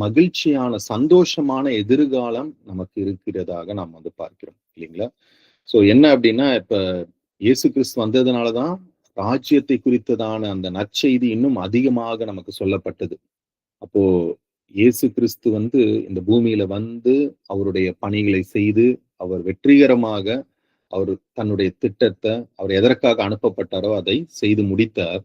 [SPEAKER 1] மகிழ்ச்சியான சந்தோஷமான எதிர்காலம் நமக்கு இருக்கிறதாக நாம் வந்து பார்க்கிறோம் இல்லைங்களா? சோ என்ன அப்படின்னா, இப்ப இயேசு கிறிஸ்து வந்ததுனாலதான் ராஜ்யத்தை குறித்ததான அந்த நற்செய்தி இன்னும் அதிகமாக நமக்கு சொல்லப்பட்டது. அப்போ இயேசு கிறிஸ்து வந்து இந்த பூமியில வந்து அவருடைய பணிகளை செய்து அவர் வெற்றிகரமாக அவர் தன்னுடைய திட்டத்தை அவர் எதற்காக அனுப்பப்பட்டாரோ அதை செய்து முடித்தார்.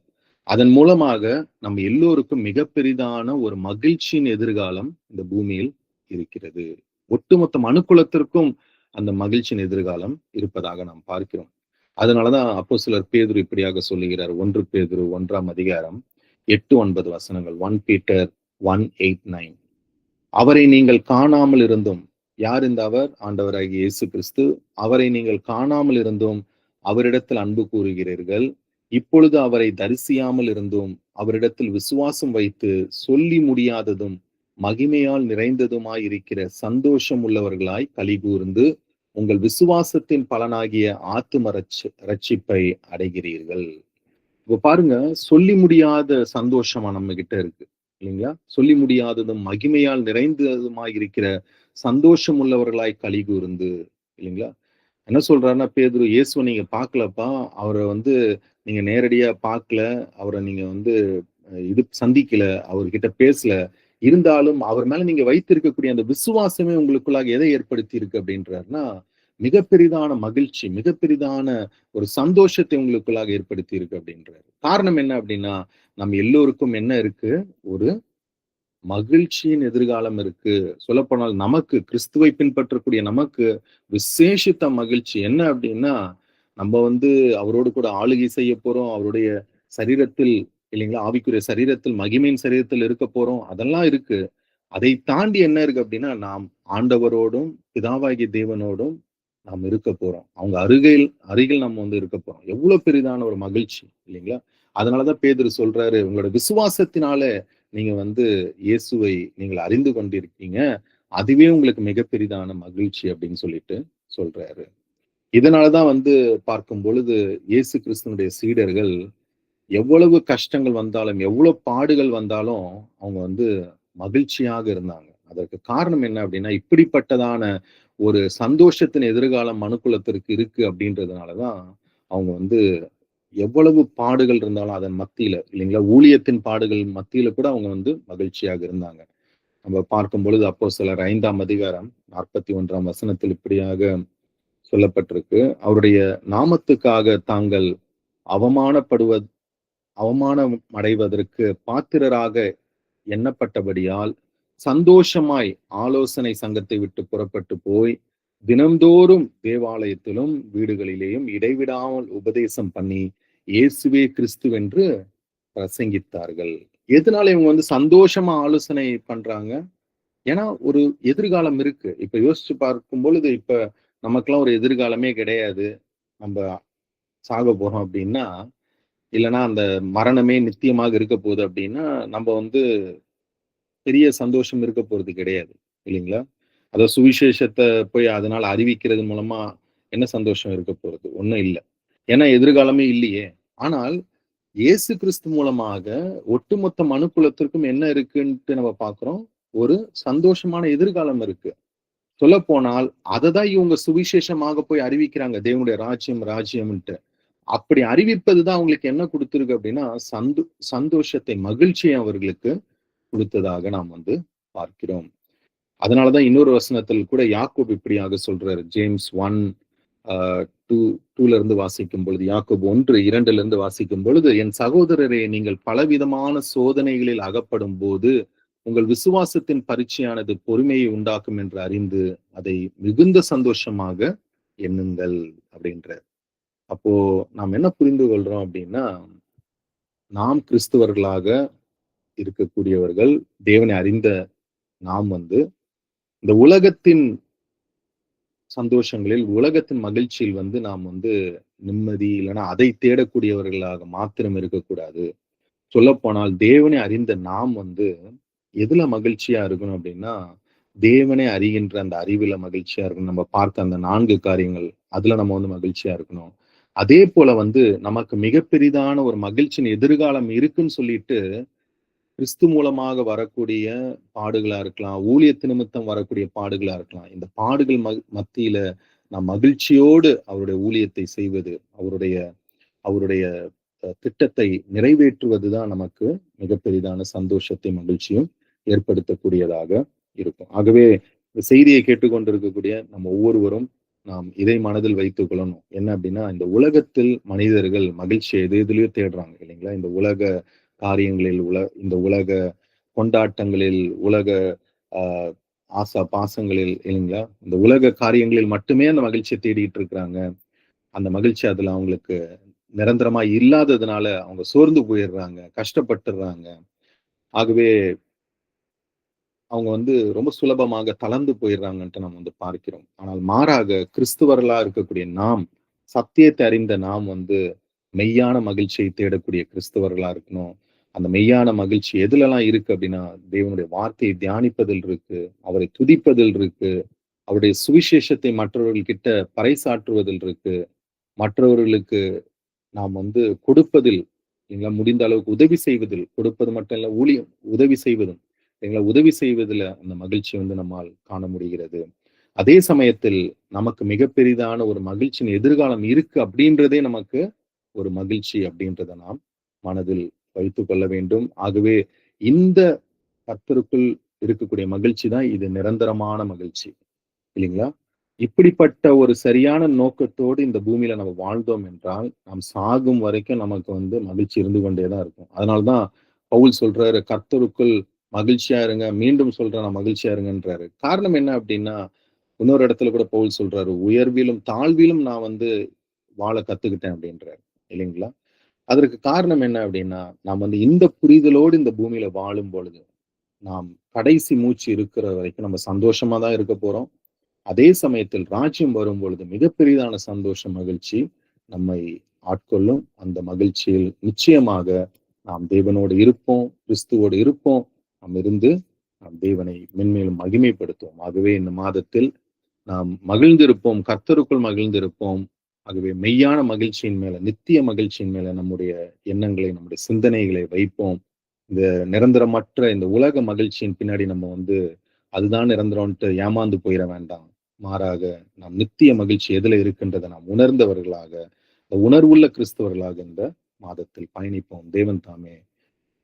[SPEAKER 1] அதன் மூலமாக நம்ம எல்லோருக்கும் மிக பெரிதான ஒரு மகிழ்ச்சியின் எதிர்காலம் இந்த பூமியில் இருக்கிறது. ஒட்டுமொத்த மனுக்குலத்திற்கும் அந்த மகிழ்ச்சியின் எதிர்காலம் இருப்பதாக நாம் பார்க்கிறோம். அதனாலதான் அப்போஸ்தலர் பேதுரு இப்படியாக சொல்லுகிறார். 1 பேதுரு 1ஆம் அதிகாரம் 8-9 வசனங்கள். 1 Peter 1:8-9. அவரை நீங்கள் காணாமல் இருந்தும், யார் இந்த அவர்? ஆண்டவராகிய இயேசு கிறிஸ்து. அவரை நீங்கள் காணாமல் இருந்தும் அவரிடத்தில் அன்பு கூறுகிறீர்கள். இப்பொழுது அவரை தரிசியாமல் இருந்தும் அவரிடத்தில் விசுவாசம் வைத்து சொல்லி முடியாததும் மகிமையால் நிறைந்ததுமாய் இருக்கிற சந்தோஷம் உள்ளவர்களாய் கலிகூர்ந்து உங்கள் விசுவாசத்தின் பலனாகிய ஆத்தும ரட்சிப்பை அடைகிறீர்கள். இப்ப பாருங்க, சொல்லி முடியாத சந்தோஷமா நம்ம கிட்ட இருக்கு இல்லைங்களா? சொல்லி முடியாததும் மகிமையால் நிறைந்ததுமாய் இருக்கிற சந்தோஷம் உள்ளவர்களாய் கலிகூர்ந்து இல்லைங்களா? என்ன சொல்றாருன்னா பேதுரு, இயேசுவை நீங்க பார்க்கலப்பா, அவரை வந்து நீங்க நேரடியா பார்க்கல, அவரை நீங்க வந்து இது சந்திக்கல, அவர்கிட்ட பேசல, இருந்தாலும் அவர் மேல நீங்க வைத்திருக்கக்கூடிய அந்த விசுவாசமே உங்களுக்குள்ளாக எதை ஏற்படுத்தி இருக்கு அப்படின்றாருன்னா, மிக பெரிதான மகிழ்ச்சி, மிக பெரிதான ஒரு சந்தோஷத்தை உங்களுக்குள்ளாக ஏற்படுத்தி இருக்கு அப்படின்றாரு. காரணம் என்ன அப்படின்னா, நம்ம எல்லோருக்கும் என்ன இருக்கு? ஒரு மகிழ்ச்சியின் எதிர்காலம் இருக்கு. சொல்லப்போனால் நமக்கு கிறிஸ்துவை பின்பற்றக்கூடிய நமக்கு விசேஷித்த மகிழ்ச்சி என்ன அப்படின்னா, நம்ம வந்து அவரோடு கூட ஆளுகை செய்ய போறோம். அவருடைய சரீரத்தில் இல்லைங்களா? ஆவிக்குரிய சரீரத்தில், மகிமையின் சரீரத்தில் இருக்க போறோம். அதெல்லாம் இருக்கு. அதை தாண்டி என்ன இருக்கு அப்படின்னா, நாம் ஆண்டவரோடும், பிதாவாகிய தேவனோடும் நாம் இருக்க போறோம். அவங்க அருகில் அருகில் நம்ம வந்து இருக்க போறோம். எவ்வளவு பெரிதான ஒரு மகிழ்ச்சி இல்லைங்களா? அதனாலதான் பேதுரு சொல்றாரு, உங்களோட விசுவாசத்தினால நீங்க வந்து இயேசுவை நீங்கள் அறிந்து கொண்டிருக்கீங்க. அதுவே உங்களுக்கு மிக பெரிதான மகிழ்ச்சி அப்படின்னு சொல்லிட்டு சொல்றாரு. இதனாலதான் வந்து பார்க்கும் பொழுது இயேசு கிறிஸ்துவனுடைய சீடர்கள் எவ்வளவு கஷ்டங்கள் வந்தாலும், எவ்வளவு பாடுகள் வந்தாலும் அவங்க வந்து மகிழ்ச்சியாக இருந்தாங்க. அதற்கு காரணம் என்ன அப்படின்னா, இப்படிப்பட்டதான ஒரு சந்தோஷத்தின் எதிர்காலம் மனுக்குலத்திற்கு இருக்கு அப்படின்றதுனாலதான் அவங்க வந்து எவ்வளவு பாடுகள் இருந்தாலும் அதன் மத்தியில இல்லைங்களா, ஊழியத்தின் பாடுகள் மத்தியில கூட அவங்க வந்து மகிழ்ச்சியாக இருந்தாங்க. நம்ம பார்க்கும் பொழுது அப்போஸ்தலர் 5ஆம் அதிகாரம் 41ஆம் வசனத்தில் இப்படியாக சொல்லப்பட்டிருக்கு. அவருடைய நாமத்துக்காக தாங்கள் அவமானப்படுவ அவமானம் அடைவதற்கு பாத்திரராக எண்ணப்பட்டபடியால் சந்தோஷமாய் ஆலோசனை சங்கத்தை விட்டு புறப்பட்டு போய் தினம்தோறும் தேவாலயத்திலும் வீடுகளிலேயும் இடைவிடாமல் உபதேசம் பண்ணி இயேசுவே கிறிஸ்துவென்று பிரசங்கித்தார்கள். எதனால இவங்க வந்து சந்தோஷமா ஆலோசனை பண்றாங்க? ஏன்னா ஒரு எதிர்காலம் இருக்கு. இப்ப யோசிச்சு பார்க்கும் பொழுது இப்ப நமக்கெல்லாம் ஒரு எதிர்காலமே கிடையாது. நம்ம சாக போறோம் அப்படின்னா, இல்லைன்னா அந்த மரணமே நித்தியமாக இருக்க போகுது அப்படின்னா, நம்ம வந்து பெரிய சந்தோஷம் இருக்க போறது கிடையாது. இல்லைங்களா? அத சுவிசேஷத்த போய் அதனால அறிவிக்கிறது மூலமா என்ன சந்தோஷம் இருக்க போறது? ஒண்ணும் இல்ல. ஏன்னா எதிர்காலமே இல்லையே! ஆனால் இயேசு கிறிஸ்து மூலமாக ஒட்டுமொத்த மனுக்குலத்திற்கும் என்ன இருக்குன்ட்டு நம்ம பார்க்கிறோம். ஒரு சந்தோஷமான எதிர்காலம் இருக்கு. சொல்லப்போனால் அததான் இவங்க சுவிசேஷமாக போய் அறிவிக்கிறாங்க. தேவனுடைய ராஜ்யம், ராஜ்யம்ன்ட்டு. அப்படி அறிவிப்பது தான் அவங்களுக்கு என்ன குடுத்திருக்கு அப்படின்னா, சந்தோஷத்தை, மகிழ்ச்சியை அவர்களுக்கு குடுத்ததாக நாம் வந்து பார்க்கிறோம். அதனாலதான் இன்னொரு வசனத்தில் கூட யாக்கோபு இப்படியாக சொல்றாரு. ஜேம்ஸ் 1 2ல இருந்து வாசிக்கும் பொழுது, யாக்கோபு 1:2 இருந்து வாசிக்கும் பொழுது, என் சகோதரரே, நீங்கள் பலவிதமான சோதனைகளில் அகப்படும் போது உங்கள் விசுவாசத்தின் பரீட்சையானது பொறுமையை உண்டாக்கும் என்று அறிந்து அதை மிகுந்த சந்தோஷமாக எண்ணுங்கள் அப்படின்றார். அப்போ நாம் என்ன புரிந்து கொள்றோம் அப்படின்னா, நாம் கிறிஸ்தவர்களாக இருக்கக்கூடியவர்கள், தேவனை அறிந்த நாம் வந்து இந்த உலகத்தின் சந்தோஷங்களில், உலகத்தின் மகிழ்ச்சியில் வந்து நாம் வந்து நிம்மதி இல்லைன்னா அதை தேடக்கூடியவர்களாக மாத்திரம் இருக்கக்கூடாது. சொல்லப்போனால் தேவனை அறிந்த நாம் வந்து எதுல மகிழ்ச்சியா இருக்கணும் அப்படின்னா, தேவனை அறிகின்ற அந்த அறிவுல மகிழ்ச்சியா இருக்கணும். நம்ம பார்த்த அந்த 4 காரியங்கள் அதுல நம்ம வந்து மகிழ்ச்சியா இருக்கணும். அதே போல வந்து நமக்கு மிக பெரிதான ஒரு மகிழ்ச்சியின் எதிர்காலம் இருக்குன்னு சொல்லிட்டு கிறிஸ்து மூலமாக வரக்கூடிய பாடுகளா இருக்கலாம், ஊழியத்து நிமித்தம் வரக்கூடிய பாடுகளா இருக்கலாம். இந்த பாடுகள் மத்தியில நாம் மகிழ்ச்சியோடு அவருடைய ஊழியத்தை செய்வது, அவருடைய அவருடைய திட்டத்தை நிறைவேற்றுவதுதான் நமக்கு மிக பெரிதான சந்தோஷத்தை, மகிழ்ச்சியும் ஏற்படுத்தக்கூடியதாக இருக்கும். ஆகவே இந்த செய்தியை கேட்டுக்கொண்டிருக்கக்கூடிய நம்ம ஒவ்வொருவரும் நாம் இதை மனதில் வைத்துக் கொள்ளணும். என்ன அப்படின்னா, இந்த உலகத்தில் மனிதர்கள் மகிழ்ச்சியை எது எதுலயோ தேடுறாங்க இல்லைங்களா? இந்த உலக காரியங்களில், இந்த உலக கொண்டாட்டங்களில், உலக ஆஹ் ஆசா பாசங்களில் இல்லைங்களா? இந்த உலக காரியங்களில் மட்டுமே அந்த மகிழ்ச்சியை தேடிட்டு இருக்கிறாங்க. அந்த மகிழ்ச்சி அதுல அவங்களுக்கு நிரந்தரமா இல்லாததுனால அவங்க சோர்ந்து போயிடுறாங்க, கஷ்டப்பட்டுடுறாங்க. ஆகவே அவங்க வந்து ரொம்ப சுலபமாக தளர்ந்து போயிடுறாங்கன்ட்டு நம்ம வந்து பார்க்கிறோம். ஆனால் மாறாக கிறிஸ்துவர்களா இருக்கக்கூடிய நாம், சத்தியத்தை அறிந்த நாம் வந்து மெய்யான மகிழ்ச்சியை தேடக்கூடிய கிறிஸ்தவர்களா இருக்கணும். அந்த மெய்யான மகிழ்ச்சி எதுலலாம் இருக்கு அப்படின்னா, தேவனுடைய வார்த்தையை தியானிப்பதில் இருக்கு, அவரை துதிப்பதில் இருக்கு, அவருடைய சுவிசேஷத்தை மற்றவர்கள் கிட்ட பறைசாற்றுவதில் இருக்கு, மற்றவர்களுக்கு நாம் வந்து கொடுப்பதில் இல்லைங்களா, முடிந்த அளவுக்கு உதவி செய்வதில், கொடுப்பது மட்டும் இல்ல, ஊழியம் உதவி செய்வதும் எங்களை உதவி செய்வதில் அந்த மகிழ்ச்சி வந்து நம்மால் காண முடிகிறது. அதே சமயத்தில் நமக்கு மிக பெரிதான ஒரு மகிழ்ச்சியின் எதிர்காலம் இருக்கு அப்படின்றதே நமக்கு ஒரு மகிழ்ச்சி அப்படின்றத நாம் மனதில் வைத்துக் கொள்ள வேண்டும். ஆகவே இந்த கர்த்தருக்குள் இருக்கக்கூடிய மகிழ்ச்சி தான் இது நிரந்தரமான மகிழ்ச்சி இல்லைங்களா? இப்படிப்பட்ட ஒரு சரியான நோக்கத்தோடு இந்த பூமியில நம்ம வாழ்ந்தோம் என்றால், நாம் சாகும் வரைக்கும் நமக்கு வந்து மகிழ்ச்சி இருந்து கொண்டேதான் இருக்கும். அதனால்தான் பவுல் சொல்றாரு, கர்த்தருக்குள் மகிழ்ச்சியா இருங்க. மீண்டும் சொல்றேன், நான் மகிழ்ச்சியா இருங்கன்றாரு. காரணம் என்ன அப்படின்னா, இன்னொரு இடத்துல கூட பவுல் சொல்றாரு, உயர்விலும் தாழ்விலும் நான் வாழ கத்துக்கிட்டேன் அப்படின்றாரு. இல்லைங்களா? அதற்கு காரணம் என்ன அப்படின்னா, நாம் இந்த புரிதலோடு இந்த பூமியில வாழும் பொழுது, நாம் கடைசி மூச்சு இருக்கிற வரைக்கும் நம்ம சந்தோஷமா தான் இருக்க போறோம். அதே சமயத்தில் ராஜ்யம் வரும்பொழுது மிகப்பெரிதான சந்தோஷம், மகிழ்ச்சி நம்மை ஆட்கொள்ளும். அந்த மகிழ்ச்சியில் நிச்சயமாக நாம் தேவனோடு இருப்போம், கிறிஸ்துவோடு இருப்போம். நாம் இருந்து நாம் தேவனை மென்மேலும் மகிமைப்படுத்துவோம். ஆகவே இந்த மாதத்தில் நாம் மகிழ்ந்திருப்போம், கர்த்தருக்குள் மகிழ்ந்திருப்போம். ஆகவே மெய்யான மகிழ்ச்சியின் மேல, நித்திய மகிழ்ச்சியின் மேல நம்முடைய எண்ணங்களை, நம்முடைய சிந்தனைகளை வைப்போம். இந்த நிரந்தரமற்ற இந்த உலக மகிழ்ச்சியின் பின்னாடி நம்ம அதுதான் நிரந்தரம்ன்ட்டு ஏமாந்து போயிட வேண்டாம். மாறாக நாம் நித்திய மகிழ்ச்சி எதுல இருக்கின்றதை நாம் உணர்ந்தவர்களாக, இந்த உணர்வுள்ள கிறிஸ்தவர்களாக இந்த மாதத்தில் பயணிப்போம். தேவன் தாமே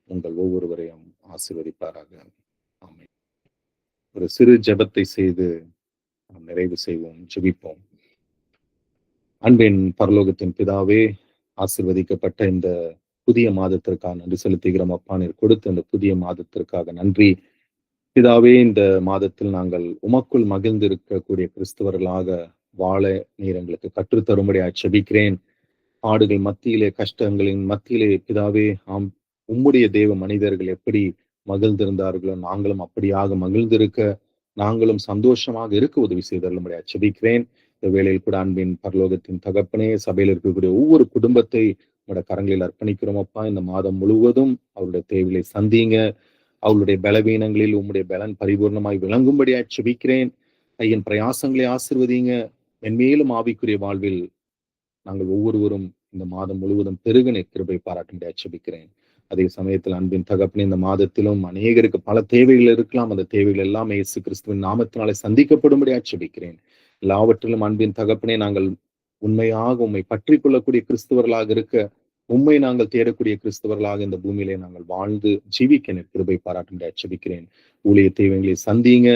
[SPEAKER 1] உங்கள் ஒவ்வொருவரையும் ஆசீர்வதிப்பாராக. ஆமென். ஒரு சிறு ஜெபத்தை செய்து நாம் நிறைவு செய்வோம், ஜெபிப்போம். அன்பின் பரலோகத்தின் பிதாவே, ஆசீர்வதிக்கப்பட்ட இந்த புதிய மாதத்திற்காக நன்றி செலுத்துகிறோம் அப்பா. நீர் கொடுத்த இந்த புதிய மாதத்திற்காக நன்றி பிதாவே. இந்த மாதத்தில் நாங்கள் உமக்குள் மகிழ்ந்திருக்கக்கூடிய கிறிஸ்தவர்களாக வாழ நீர் எங்களுக்கு கற்றுத்தரும்படி ஜெபிக்கிறேன். பாடுகள் மத்தியிலே, கஷ்டங்களின் மத்தியிலே பிதாவே, ஆம், உம்முடைய தேவ மனிதர்கள் எப்படி மகிழ்ந்திருந்தார்களோ நாங்களும் அப்படியாக மகிழ்ந்திருக்க, நாங்களும் சந்தோஷமாக இருக்க உதவி செய்தரும்படி ஜெபிக்கிறேன். இந்த வேளையில் கூட அன்பின் பரலோகத்தின் தகப்பனே, சபையில் இருக்கக்கூடிய ஒவ்வொரு குடும்பத்தை உங்களோட கரங்களில் அர்ப்பணிக்கிறோம் அப்பா. இந்த மாதம் முழுவதும் அவருடைய தேவையை சந்திங்க. அவளுடைய பலவீனங்களில் உம்முடைய பலன் பரிபூர்ணமாய் விளங்கும்படியாய் ஜெபிக்கிறேன். கையின் பிரயாசங்களை ஆசிர்வதிங்க. மென்மேலும் ஆவிக்குரிய வாழ்வில் நாங்கள் ஒவ்வொருவரும் இந்த மாதம் முழுவதும் பெருகின கிருபை பாராட்டும்படியாய் ஜெபிக்கிறேன். அதே சமயத்தில் அன்பின் தகப்பனே, இந்த மாதத்திலும் அநேகருக்கு பல தேவைகள் இருக்கலாம். அந்த தேவைகள் எல்லாம் இயேசு கிறிஸ்துவின் நாமத்தினாலே சந்திக்கப்படும்படியாய் ஜெபிக்கிறேன். எல்லாவற்றிலும் அன்பின் தகப்பனே, நாங்கள் உண்மையாக உம்மை பற்றி கொள்ளக்கூடிய கிறிஸ்தவர்களாக இருக்க, உம்மை நாங்கள் தேடக்கூடிய கிறிஸ்தவர்களாக இந்த பூமியிலே நாங்கள் வாழ்ந்து ஜீவிக்க கிருபை பாராட்டும்படி ஜெபிக்கிறேன். ஊழிய தேவைகளை சந்திங்க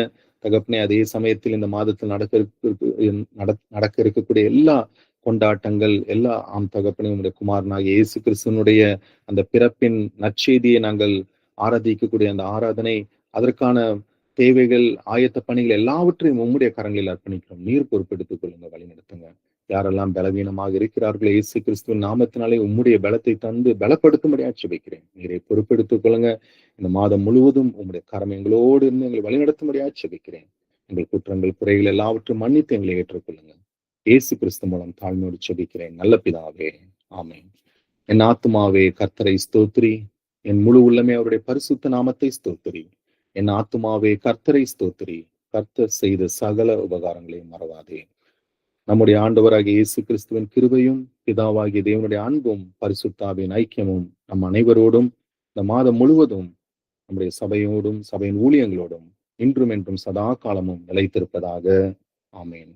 [SPEAKER 1] தகப்பனே. அதே சமயத்தில் இந்த மாதத்தில் நடக்க இருக்கக்கூடிய எல்லா கொண்டாட்டங்கள் எல்லா தகப்பனே, உங்களுடைய குமாரனாகிய இயேசு கிறிஸ்துவனுடைய அந்த பிறப்பின் நற்செய்தியை நாங்கள் ஆராதிக்கக்கூடிய அந்த ஆராதனை, அதற்கான தேவைகள், ஆயத்த பணிகள் எல்லாவற்றையும் உம்முடைய கரங்களில் அர்ப்பணிக்கிறோம். நீர் பொறுப்பெடுத்துக் கொள்ளுங்க, வழிநடத்துங்க. யாரெல்லாம் பலவீனமாக இருக்கிறார்களோ இயேசு கிறிஸ்துவின் நாமத்தினாலே உம்முடைய பலத்தை தந்து பலப்படுத்தும்படியாக ஜெபிக்கிறேன். நீரை பொறுப்பெடுத்துக் கொள்ளுங்க. இந்த மாதம் முழுவதும் உம்முடைய கரம் எங்களோடு இருந்து எங்களை வழிநடத்தும்படியாக ஜெபிக்கிறேன். எங்கள் குற்றங்கள், குறைகள் எல்லாவற்றையும் மன்னித்து எங்களை ஏற்றுக்கொள்ளுங்க. இயேசு கிறிஸ்து மூலம் தாழ்மையோடு ஜெபிக்கிறேன் நல்ல பிதாவே, ஆமென். என் ஆத்துமாவே கர்த்தரை ஸ்தோத்திரி, என் முழு உள்ளமே அவருடைய பரிசுத்த நாமத்தை ஸ்தோத்திரி. என் ஆத்துமாவே கர்த்தரை ஸ்தோத்திரி, கர்த்தர் செய்த சகல உபகாரங்களையும் மறவாதே. நம்முடைய ஆண்டவராகிய இயேசு கிறிஸ்துவின் கிருபையும், பிதாவாகிய தேவனுடைய அன்பும், பரிசுத்தாவின் ஐக்கியமும் நம் அனைவரோடும் இந்த மாதம் முழுவதும் நம்முடைய சபையோடும், சபையின் ஊழியங்களோடும் இன்றும் என்றும் சதா காலமும் நிலைத்திருப்பதாக. ஆமேன்.